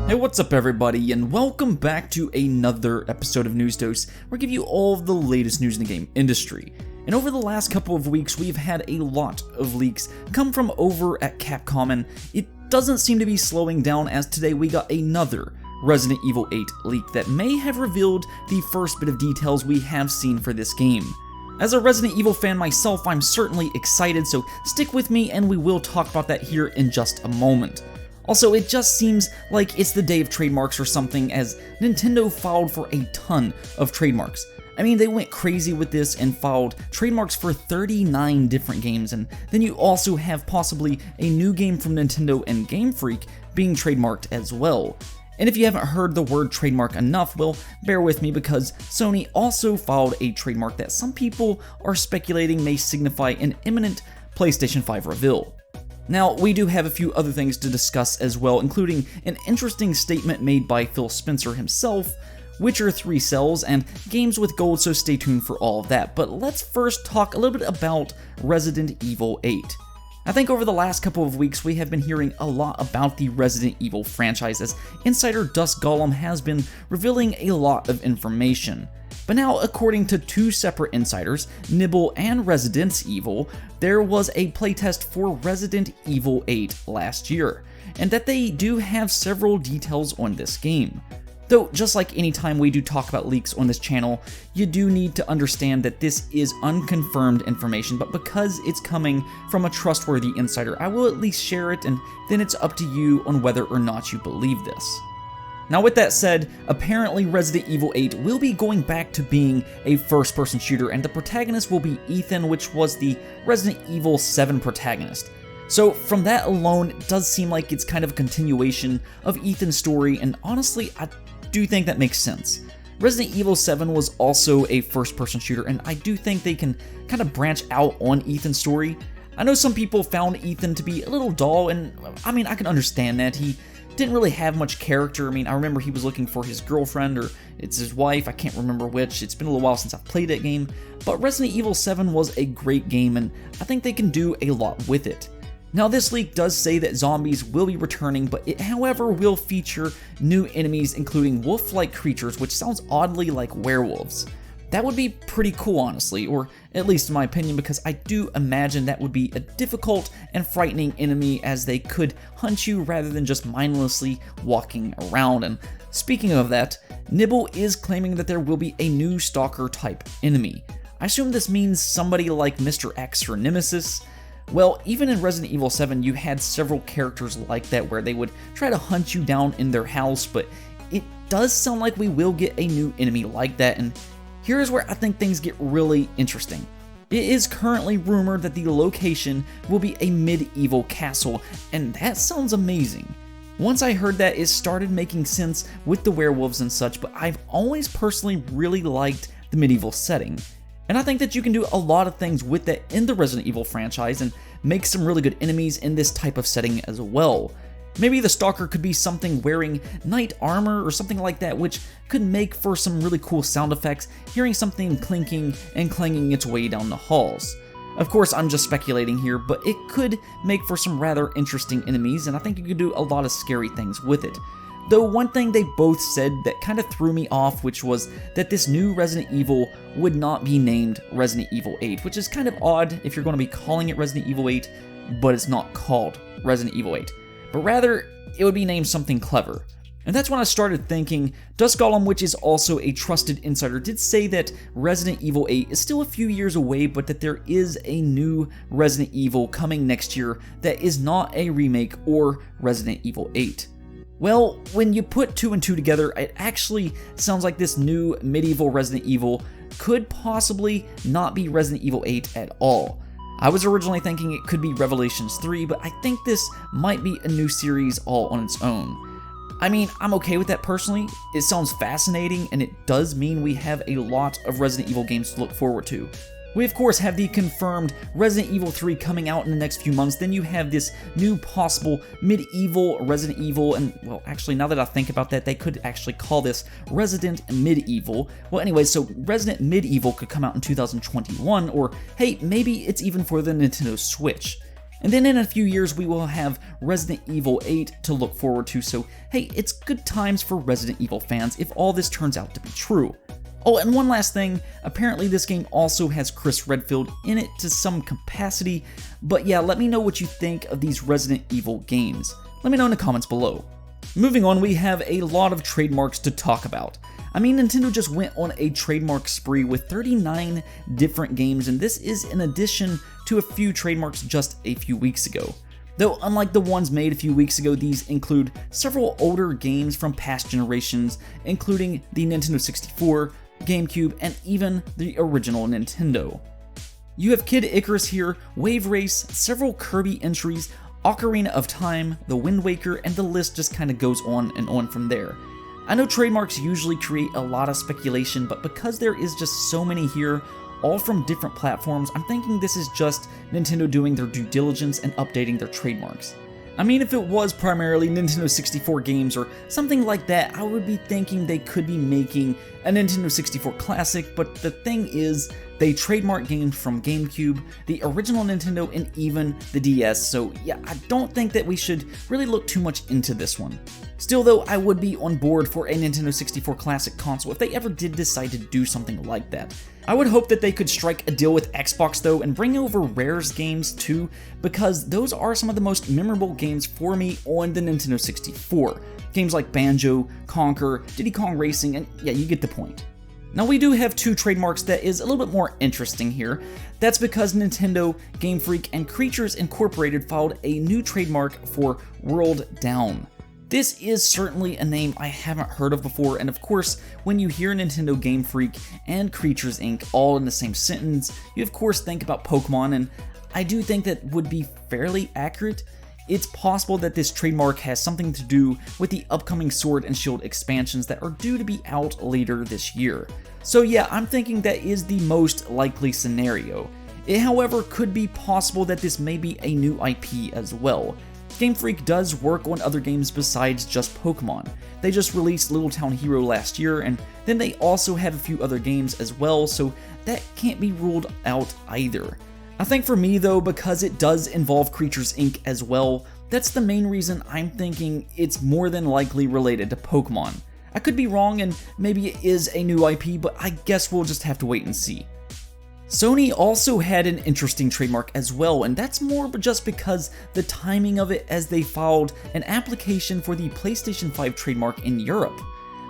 Hey, what's up everybody, and welcome back to another episode of News Dose, where I give you all of the latest news in the game industry. And over the last couple of weeks, we've had a lot of leaks come from over at Capcom, and it doesn't seem to be slowing down, as today we got another Resident Evil 8 leak that may have revealed the first bit of details we have seen for this game. As a Resident Evil fan myself, I'm certainly excited, so stick with me and we will talk about that here in just a moment. Also, it just seems like it's the day of trademarks or something, as Nintendo filed for a ton of trademarks. I mean, they went crazy with this and filed trademarks for 39 different games, and then you also have possibly a new game from Nintendo and Gamefreak being trademarked as well. And if you haven't heard the word trademark enough, well, bear with me, because Sony also filed a trademark that some people are speculating may signify an imminent PlayStation 5 reveal. Now, we do have a few other things to discuss as well, including an interesting statement made by Phil Spencer himself, Witcher 3 sells, and games with gold, so stay tuned for all of that. But let's first talk a little bit about Resident Evil 8. I think over the last couple of weeks we have been hearing a lot about the Resident Evil franchise, as insider Dusk Golem has been revealing a lot of information. But now, according to two separate insiders, Nibble and Resident Evil, there was a playtest for Resident Evil 8 last year, and that they do have several details on this game. Though, just like any time we do talk about leaks on this channel, you do need to understand that this is unconfirmed information, but because it's coming from a trustworthy insider, I will at least share it, and then it's up to you on whether or not you believe this. Now, with that said, apparently Resident Evil 8 will be going back to being a first-person shooter, and the protagonist will be Ethan, which was the Resident Evil 7 protagonist. So from that alone, it does seem like it's kind of a continuation of Ethan's story, and honestly, I do think that makes sense. Resident Evil 7 was also a first-person shooter, and I do think they can kind of branch out on Ethan's story. I know some people found Ethan to be a little dull, and I mean, I can understand that. He didn't really have much character. I mean, I remember he was looking for his girlfriend, or it's his wife, I can't remember which. It's been a little while since I've played that game, but Resident Evil 7 was a great game, and I think they can do a lot with it. Now, this leak does say that zombies will be returning, but it, however, will feature new enemies, including wolf-like creatures, which sounds oddly like werewolves. That would be pretty cool, honestly, or at least in my opinion, because I do imagine that would be a difficult and frightening enemy, as they could hunt you rather than just mindlessly walking around. And speaking of that, Nibble is claiming that there will be a new stalker-type enemy. I assume this means somebody like Mr. X or Nemesis. Well, even in Resident Evil 7, you had several characters like that where they would try to hunt you down in their house, but it does sound like we will get a new enemy like that, and here's where I think things get really interesting. It is currently rumored that the location will be a medieval castle, and that sounds amazing. Once I heard that, it started making sense with the werewolves and such, but I've always personally really liked the medieval setting. And I think that you can do a lot of things with that in the Resident Evil franchise and make some really good enemies in this type of setting as well. Maybe the stalker could be something wearing knight armor or something like that, which could make for some really cool sound effects, hearing something clinking and clanging its way down the halls. Of course, I'm just speculating here, but it could make for some rather interesting enemies, and I think you could do a lot of scary things with it. Though one thing they both said that kind of threw me off, which was that this new Resident Evil would not be named Resident Evil 8, which is kind of odd if you're going to be calling it Resident Evil 8, but it's not called Resident Evil 8. But rather, it would be named something clever. And that's when I started thinking. Dusk Golem, which is also a trusted insider, did say that Resident Evil 8 is still a few years away, but that there is a new Resident Evil coming next year that is not a remake or Resident Evil 8. Well, when you put two and two together, it actually sounds like this new medieval Resident Evil could possibly not be Resident Evil 8 at all. I was originally thinking it could be Revelations 3, but I think this might be a new series all on its own. I mean, I'm okay with that personally. It sounds fascinating, and it does mean we have a lot of Resident Evil games to look forward to. We of course have the confirmed Resident Evil 3 coming out in the next few months, then you have this new possible medieval Resident Evil, and well, actually now that I think about that, they could actually call this Resident Medieval. Well anyway, so Resident Medieval could come out in 2021, or hey, maybe it's even for the Nintendo Switch. And then in a few years we will have Resident Evil 8 to look forward to, so hey, it's good times for Resident Evil fans if all this turns out to be true. Oh, and one last thing, apparently this game also has Chris Redfield in it to some capacity, but yeah, let me know what you think of these Resident Evil games. Let me know in the comments below. Moving on, we have a lot of trademarks to talk about. I mean, Nintendo just went on a trademark spree with 39 different games, and this is in addition to a few trademarks just a few weeks ago. Though unlike the ones made a few weeks ago, these include several older games from past generations, including the Nintendo 64, GameCube, and even the original Nintendo. You have Kid Icarus here, Wave Race, several Kirby entries, Ocarina of Time, The Wind Waker, and the list just kind of goes on and on from there. I know trademarks usually create a lot of speculation, but because there is just so many here, all from different platforms, I'm thinking this is just Nintendo doing their due diligence and updating their trademarks. I mean, if it was primarily Nintendo 64 games or something like that, I would be thinking they could be making a Nintendo 64 classic, but the thing is, they trademark games from GameCube, the original Nintendo, and even the DS, so yeah, I don't think that we should really look too much into this one. Still though, I would be on board for a Nintendo 64 classic console if they ever did decide to do something like that. I would hope that they could strike a deal with Xbox though and bring over Rare's games too, because those are some of the most memorable games for me on the Nintendo 64. Games like Banjo, Conker, Diddy Kong Racing, and yeah, you get the point. Now we do have two trademarks that is a little bit more interesting here. That's because Nintendo, Gamefreak, and Creatures Incorporated filed a new trademark for World Down. This is certainly a name I haven't heard of before, and of course, when you hear Nintendo, Game Freak, and Creatures Inc. all in the same sentence, you of course think about Pokemon, and I do think that would be fairly accurate. It's possible that this trademark has something to do with the upcoming Sword and Shield expansions that are due to be out later this year. So yeah, I'm thinking that is the most likely scenario. It, however, could be possible that this may be a new IP as well. Game Freak does work on other games besides just Pokemon. They just released Little Town Hero last year, and then they also have a few other games as well, so that can't be ruled out either. I think for me though, because it does involve Creatures Inc. as well, that's the main reason I'm thinking it's more than likely related to Pokemon. I could be wrong and maybe it is a new IP, but I guess we'll just have to wait and see. Sony also had an interesting trademark as well, and that's more just because the timing of it as they filed an application for the PlayStation 5 trademark in Europe.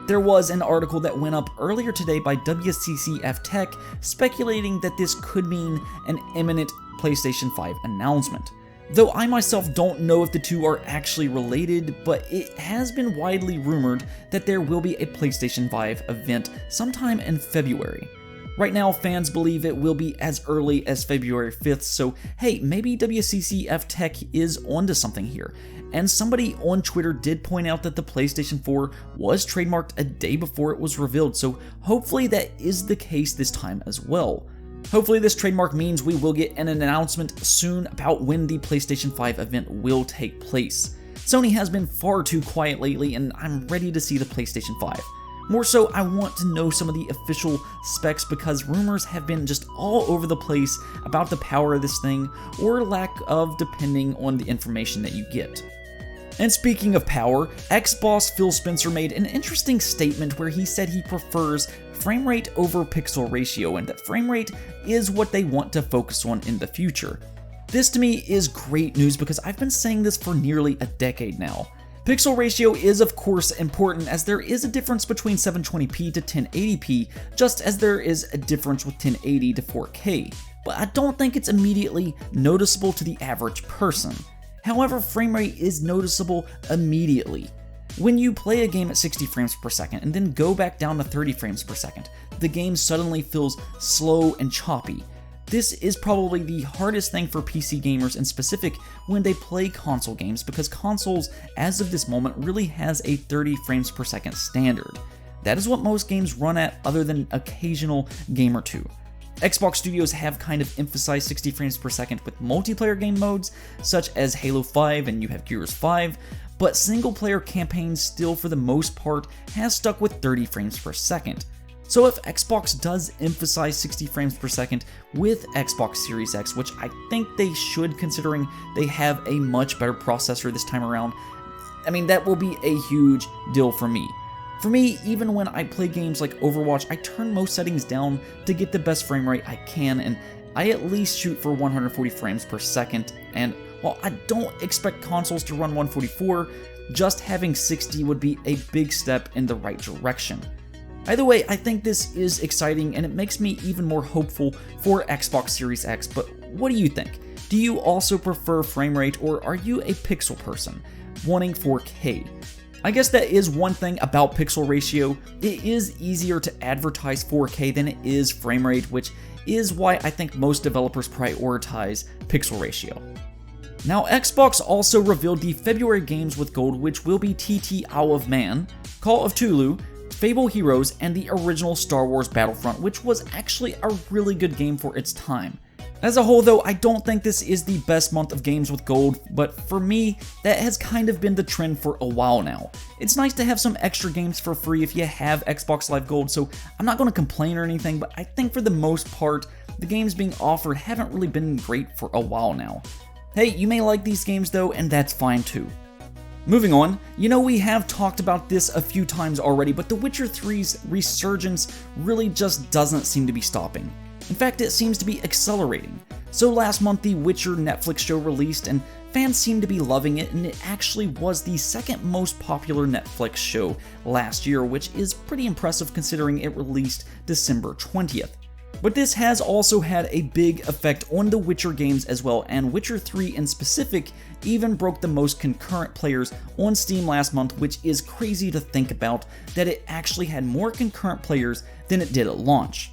There was an article that went up earlier today by WCCF Tech speculating that this could mean an imminent PlayStation 5 announcement. Though I myself don't know if the two are actually related, but it has been widely rumored that there will be a PlayStation 5 event sometime in February. Right now, fans believe it will be as early as February 5th, so hey, maybe WCCF Tech is onto something here. And somebody on Twitter did point out that the PlayStation 4 was trademarked a day before it was revealed, so hopefully that is the case this time as well. Hopefully this trademark means we will get an announcement soon about when the PlayStation 5 event will take place. Sony has been far too quiet lately, and I'm ready to see the PlayStation 5. More so, I want to know some of the official specs because rumors have been just all over the place about the power of this thing, or lack of, depending on the information that you get. And speaking of power, ex-boss Phil Spencer made an interesting statement where he said he prefers frame rate over pixel ratio, and that frame rate is what they want to focus on in the future. This to me is great news because I've been saying this for nearly a decade now. Pixel ratio is of course important, as there is a difference between 720p to 1080p, just as there is a difference with 1080 to 4K, but I don't think it's immediately noticeable to the average person. However, frame rate is noticeable immediately. When you play a game at 60 frames per second and then go back down to 30 frames per second, the game suddenly feels slow and choppy. This is probably the hardest thing for PC gamers in specific when they play console games, because consoles, as of this moment, really has a 30 frames per second standard. That is what most games run at, other than occasional game or two. Xbox studios have kind of emphasized 60 frames per second with multiplayer game modes, such as Halo 5 and you have Gears 5, but single player campaigns still for the most part has stuck with 30 frames per second. So if Xbox does emphasize 60 frames per second with Xbox Series X, which I think they should considering they have a much better processor this time around, I mean, that will be a huge deal for me. For me, even when I play games like Overwatch, I turn most settings down to get the best frame rate I can, and I at least shoot for 140 frames per second, and while I don't expect consoles to run 144, just having 60 would be a big step in the right direction. Either way, I think this is exciting and it makes me even more hopeful for Xbox Series X, but what do you think? Do you also prefer frame rate, or are you a pixel person, wanting 4K? I guess that is one thing about pixel ratio. It is easier to advertise 4K than it is frame rate, which is why I think most developers prioritize pixel ratio. Now, Xbox also revealed the February games with gold, which will be TT Isle of Man, Call of Cthulhu, Fable Heroes, and the original Star Wars Battlefront, which was actually a really good game for its time. As a whole though, I don't think this is the best month of games with gold, but for me, that has kind of been the trend for a while now. It's nice to have some extra games for free if you have Xbox Live Gold, so I'm not going to complain or anything, but I think for the most part, the games being offered haven't really been great for a while now. Hey, you may like these games though, and that's fine too. Moving on, you know we have talked about this a few times already, but The Witcher 3's resurgence really just doesn't seem to be stopping. In fact, it seems to be accelerating. So last month, the Witcher Netflix show released, and fans seem to be loving it, and it actually was the second most popular Netflix show last year, which is pretty impressive considering it released December 20th. But this has also had a big effect on the Witcher games as well, and Witcher 3 in specific even broke the most concurrent players on Steam last month, which is crazy to think about, that it actually had more concurrent players than it did at launch.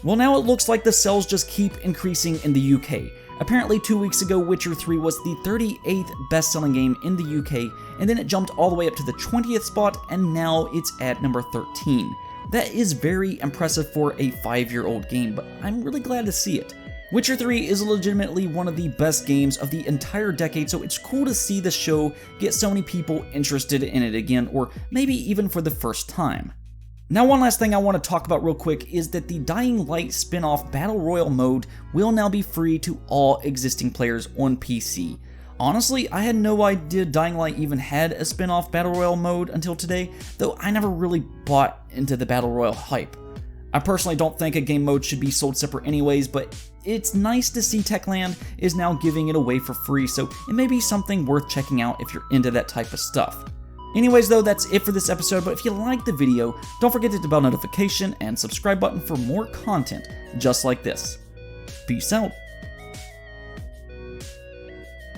Well, now it looks like the sales just keep increasing in the UK. Apparently 2 weeks ago, Witcher 3 was the 38th best-selling game in the UK, and then it jumped all the way up to the 20th spot, and now it's at number 13. That is very impressive for a 5-year-old game, but I'm really glad to see it. Witcher 3 is legitimately one of the best games of the entire decade, so it's cool to see the show get so many people interested in it again, or maybe even for the first time. Now, one last thing I want to talk about real quick is that the Dying Light spin-off Battle Royale mode will now be free to all existing players on PC. Honestly, I had no idea Dying Light even had a spin-off Battle Royale mode until today, though I never really bought into the Battle Royale hype. I personally don't think a game mode should be sold separate anyways, but it's nice to see Techland is now giving it away for free, so it may be something worth checking out if you're into that type of stuff. Anyways though, that's it for this episode, but if you liked the video, don't forget to hit the bell notification and subscribe button for more content just like this. Peace out.